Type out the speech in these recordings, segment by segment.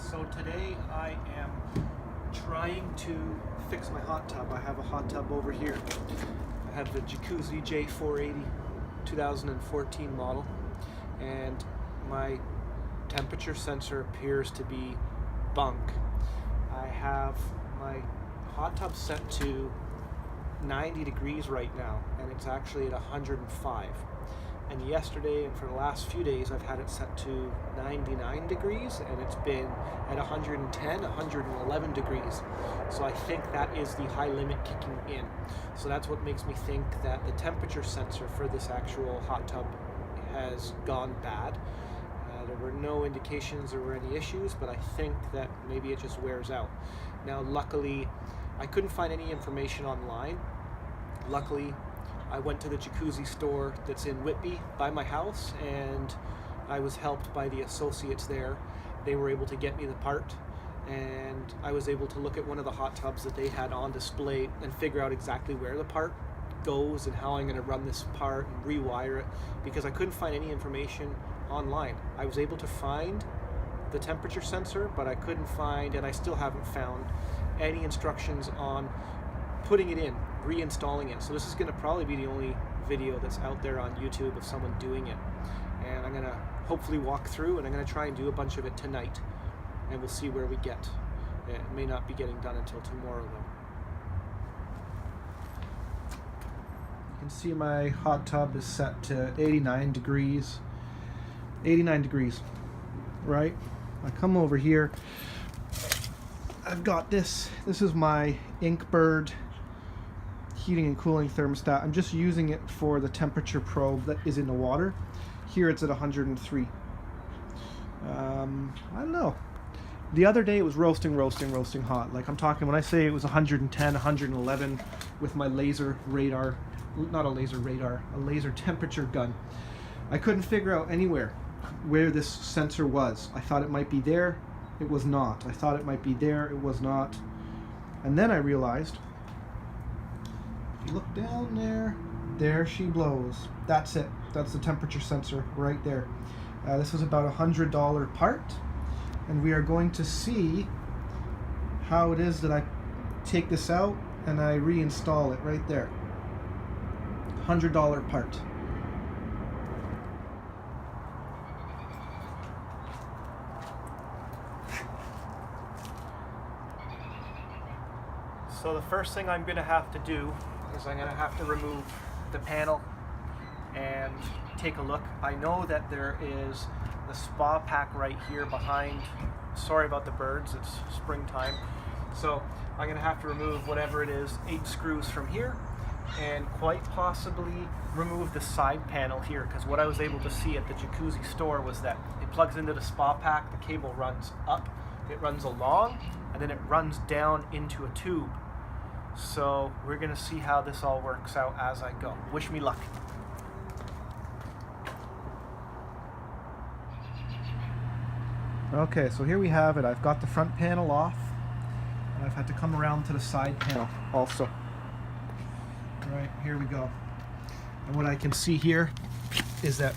So today I am trying to fix my hot tub. I have a hot tub over here. I have the Jacuzzi J480 2014 model, and my temperature sensor appears to be bunk. I have my hot tub set to 90 degrees right now, and it's actually at 105. And yesterday and for the last few days I've had it set to 99 degrees, and it's been at 110, 111 degrees. So I think that is the high limit kicking in. So that's what makes me think that the temperature sensor for this actual hot tub has gone bad. There were no indications there were any issues, but I think that maybe it just wears out. Now luckily I couldn't find any information online. Luckily I went to the Jacuzzi store that's in Whitby by my house, and I was helped by the associates there. They were able to get me the part, and I was able to look at one of the hot tubs that they had on display and figure out exactly where the part goes and how I'm going to run this part and rewire it, because I couldn't find any information online. I was able to find the temperature sensor, but I couldn't find, and I still haven't found, any instructions on putting it in, reinstalling it. So this is going to probably be the only video that's out there on YouTube of someone doing it, and I'm going to hopefully walk through, and I'm going to try and do a bunch of it tonight, and we'll see where we get. It may not be getting done until tomorrow though. You can see my hot tub is set to 89 degrees. 89 degrees, right? I come over here, I've got this is my Inkbird heating and cooling thermostat. I'm just using it for the temperature probe that is in the water. Here it's at 103. I don't know. The other day it was roasting hot. Like I'm talking, when I say it was 110, 111 with my laser radar, not a laser radar, a laser temperature gun. I couldn't figure out anywhere where this sensor was. I thought it might be there, it was not. I thought it might be there, it was not. And then I realized, if you look down there, there she blows. That's it. That's the temperature sensor right there. This was about $100 part, and we are going to see how it is that I take this out and I reinstall it right there. $100 part. So the first thing I'm going to have to do is I'm going to have to remove the panel and take a look. I know that there is the spa pack right here behind. Sorry about the birds, it's springtime. So I'm going to have to remove whatever it is, 8 screws from here, and quite possibly remove the side panel here, because what I was able to see at the Jacuzzi store was that it plugs into the spa pack, the cable runs up, it runs along, and then it runs down into a tube. So we're going to see how this all works out as I go. Wish me luck. Okay, so here we have it. I've got the front panel off, and I've had to come around to the side panel also. All right, here we go. And what I can see here is that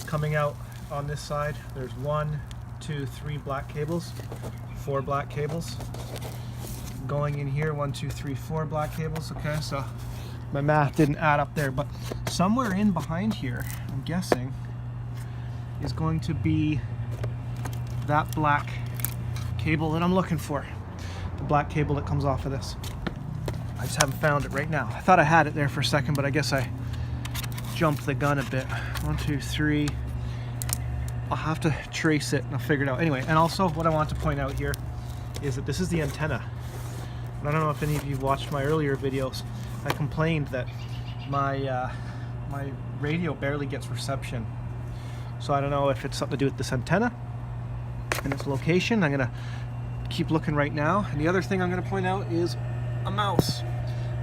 coming out on this side, there's 1, 2, 3 black cables, 4 black cables. Going in here, 1, 2, 3, 4 black cables. Okay, so my math didn't add up there, but somewhere in behind here, I'm guessing, is going to be that black cable that I'm looking for. The black cable that comes off of this. I just haven't found it right now. I thought I had it there for a second, but I guess I jumped the gun a bit. 1, 2, 3. I'll have to trace it and I'll figure it out. Anyway, and also what I want to point out here is that this is the antenna. I don't know if any of you watched my earlier videos. I complained that my my radio barely gets reception. So I don't know if it's something to do with this antenna and its location. I'm gonna keep looking right now. And the other thing I'm gonna point out is a mouse.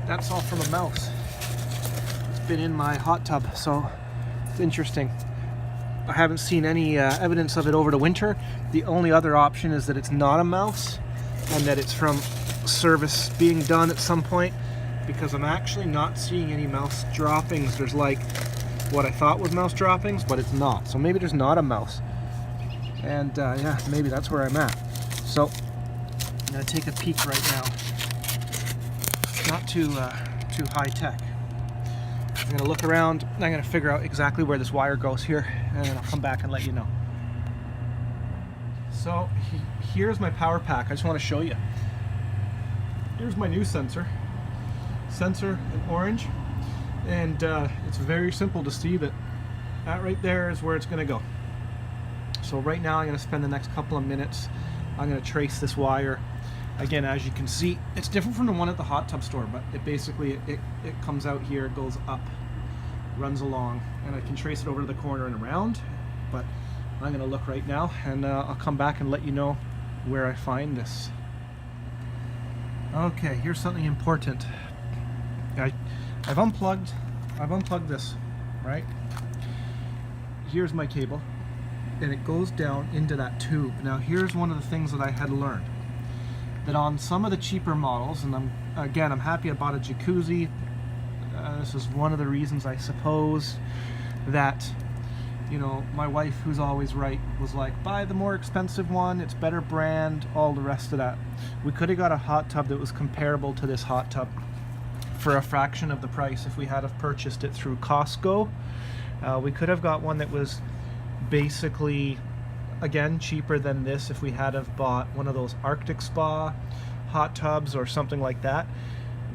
That's all from a mouse. It's been in my hot tub, so it's interesting. I haven't seen any evidence of it over the winter. The only other option is that it's not a mouse and that it's from service being done at some point, because I'm actually not seeing any mouse droppings. There's like what I thought was mouse droppings, but it's not. So maybe there's not a mouse. And yeah, maybe that's where I'm at. So I'm going to take a peek right now. Not too high tech. I'm going to look around. I'm going to figure out exactly where this wire goes here, and then I'll come back and let you know. So here's my power pack. I just want to show you. Here's my new sensor. Sensor in orange, and it's very simple to see that right there is where it's going to go. So right now I'm going to spend the next couple of minutes. I'm going to trace this wire. Again, as you can see, it's different from the one at the hot tub store, but it basically it comes out here, goes up, runs along, and I can trace it over to the corner and around. But I'm going to look right now, and I'll come back and let you know where I find this. Okay, here's something important. I've unplugged this, right? Here's my cable, and it goes down into that tube. Now here's one of the things that I had learned, that on some of the cheaper models, and I'm happy I bought a Jacuzzi. This is one of the reasons, I suppose, that, you know, my wife, who's always right, was like, buy the more expensive one, it's better brand, all the rest of that. We could have got a hot tub that was comparable to this hot tub for a fraction of the price if we had have purchased it through Costco. We could have got one that was basically, again, cheaper than this if we had have bought one of those Arctic Spa hot tubs or something like that.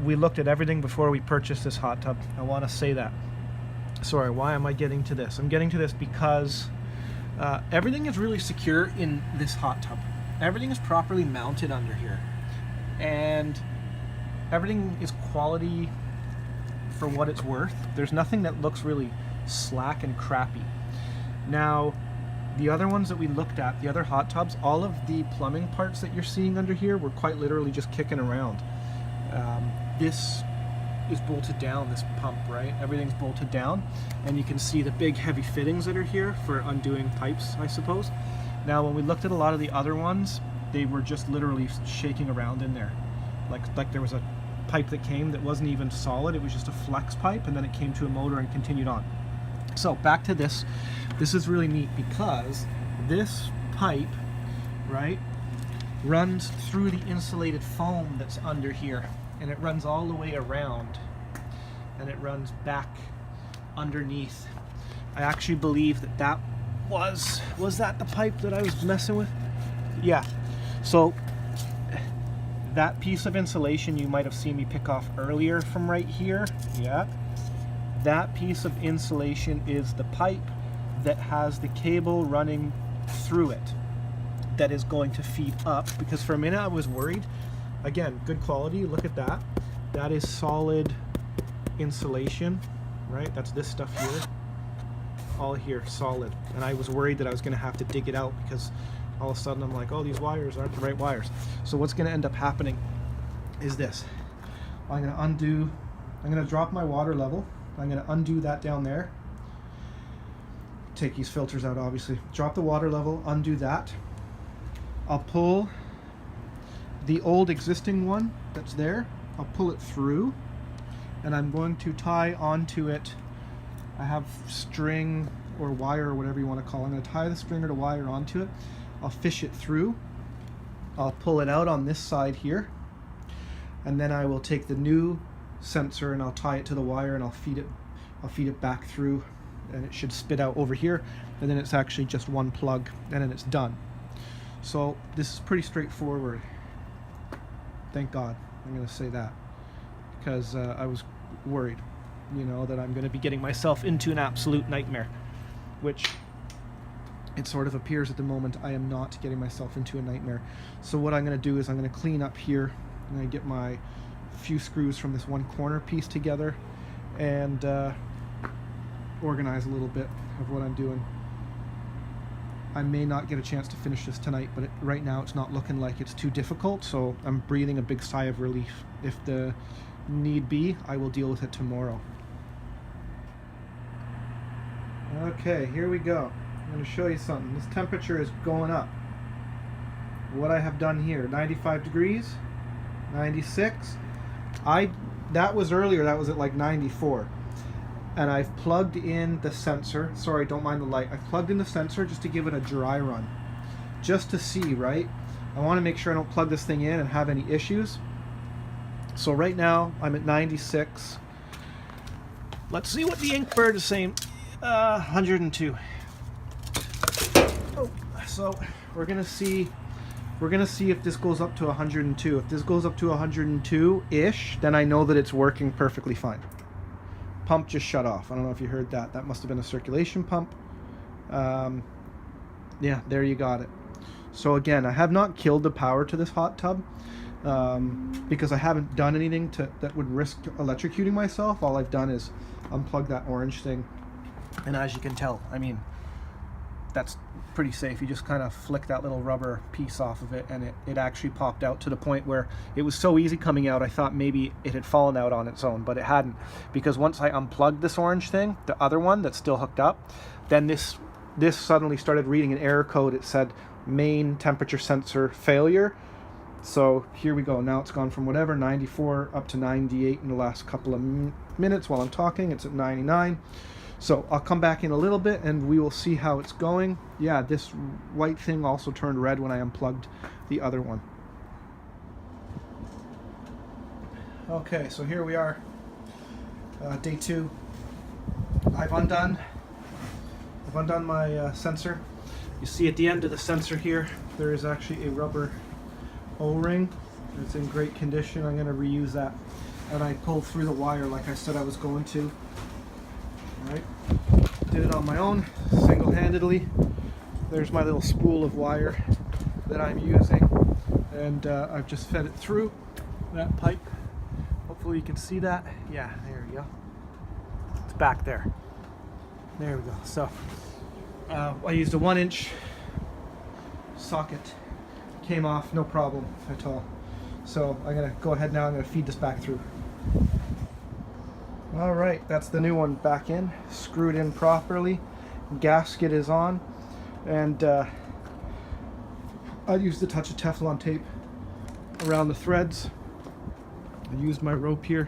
We looked at everything before we purchased this hot tub. I want to say that. Sorry, why am I getting to this? I'm getting to this because everything is really secure in this hot tub. Everything is properly mounted under here, and everything is quality for what it's worth. There's nothing that looks really slack and crappy. Now, the other ones that we looked at, the other hot tubs, all of the plumbing parts that you're seeing under here were quite literally just kicking around. This is bolted down, this pump, right? Everything's bolted down, and you can see the big heavy fittings that are here for undoing pipes, I suppose. Now, when we looked at a lot of the other ones, they were just literally shaking around in there. Like there was a pipe that came that wasn't even solid, it was just a flex pipe, and then it came to a motor and continued on. So back to this. This is really neat because this pipe, right, runs through the insulated foam that's under here, and it runs all the way around, and it runs back underneath. I actually believe that was that the pipe that I was messing with? Yeah. So that piece of insulation you might have seen me pick off earlier from right here, yeah, that piece of insulation is the pipe that has the cable running through it that is going to feed up, because for a minute I was worried. Again, good quality, look at that. That is solid insulation, right? That's this stuff here. All here, solid. And I was worried that I was gonna have to dig it out, because all of a sudden I'm like, oh, these wires aren't the right wires. So what's gonna end up happening is this. I'm gonna drop my water level. I'm gonna undo that down there. Take these filters out, obviously. Drop the water level, undo that. I'll pull the old existing one that's there. I'll pull it through, and I'm going to tie onto it. I have string or wire or whatever you want to call it. I'm going to tie the string or the wire onto it. I'll fish it through. I'll pull it out on this side here, and then I will take the new sensor and I'll tie it to the wire, and I'll feed it back through, and it should spit out over here, and then it's actually just one plug, and then it's done. So this is pretty straightforward. Thank God, I'm going to say that, because I was worried, you know, that I'm going to be getting myself into an absolute nightmare, which it sort of appears at the moment I am not getting myself into a nightmare. So what I'm going to do is I'm going to clean up here. I'm going to get my few screws from this one corner piece together and organize a little bit of what I'm doing. I may not get a chance to finish this tonight, but right now it's not looking like it's too difficult, so I'm breathing a big sigh of relief. If the need be, I will deal with it tomorrow. Okay, here we go. I'm going to show you something. This temperature is going up. What I have done here, 95 degrees, 96. That was earlier, that was at like 94. And I've plugged in the sensor. Sorry, don't mind the light. I've plugged in the sensor just to give it a dry run. Just to see, right? I want to make sure I don't plug this thing in and have any issues. So right now I'm at 96. Let's see what the Inkbird is saying. 102. Oh, so we're gonna see if this goes up to 102. If this goes up to 102-ish, then I know that it's working perfectly fine. Pump just shut off. I don't know if you heard that. That must have been a circulation pump. Yeah, there you got it. So again, I have not killed the power to this hot tub because I haven't done anything that would risk electrocuting myself. All I've done is unplug that orange thing. And as you can tell, I mean, that's pretty safe. You just kind of flick that little rubber piece off of it, and it actually popped out, to the point where it was so easy coming out, I thought maybe it had fallen out on its own, but it hadn't. Because once I unplugged this orange thing, the other one that's still hooked up, then this suddenly started reading an error code. It said main temperature sensor failure. So here we go. Now it's gone from whatever, 94 up to 98 in the last couple of minutes while I'm talking. It's at 99. So I'll come back in a little bit and we will see how it's going. Yeah, this white thing also turned red when I unplugged the other one. Okay, so here we are, day 2. I've undone my sensor. You see at the end of the sensor here, there is actually a rubber O-ring. It's in great condition. I'm going to reuse that. And I pulled through the wire like I said I was going to. Alright, did it on my own, single-handedly. There's my little spool of wire that I'm using, and I've just fed it through that pipe. Hopefully you can see that. Yeah, there we go. It's back there. There we go. So I used a 1-inch socket. Came off, no problem at all. So I'm gonna go ahead now. I'm gonna feed this back through. All right, that's the new one back in, screwed in properly. Gasket is on, and I used a touch of Teflon tape around the threads. I used my rope here,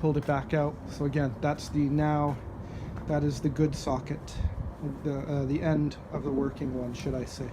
pulled it back out. So again, that is the good socket, the end of the working one, should I say.